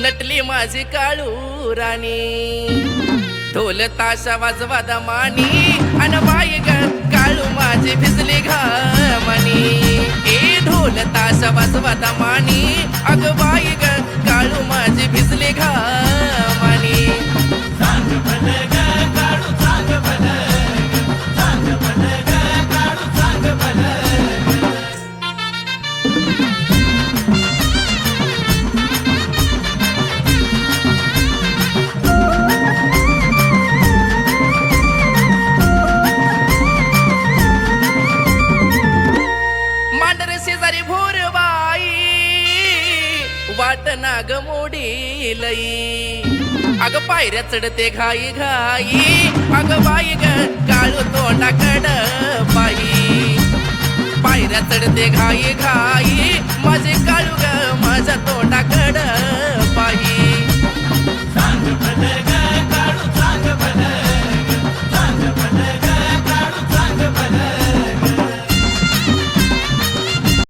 नटली माझी काळू राणी ढोल ताशा वाजवा दमानी अन बाई ग काळू माझी भिजली घामानी ए ढोल ताशा वाजवा दमानी अग बाई ग काळू माझी भिजली घामानी सांग भले ग काळू सांग भले सांग भले ग काळू सांग भले शेजारी भोरबाई वाट नाग मोडी लई अग पायऱ्या चढते घाई घाई अग बाई ग काळू तोंडाकड बाई पायऱ्या चढते घाई घाई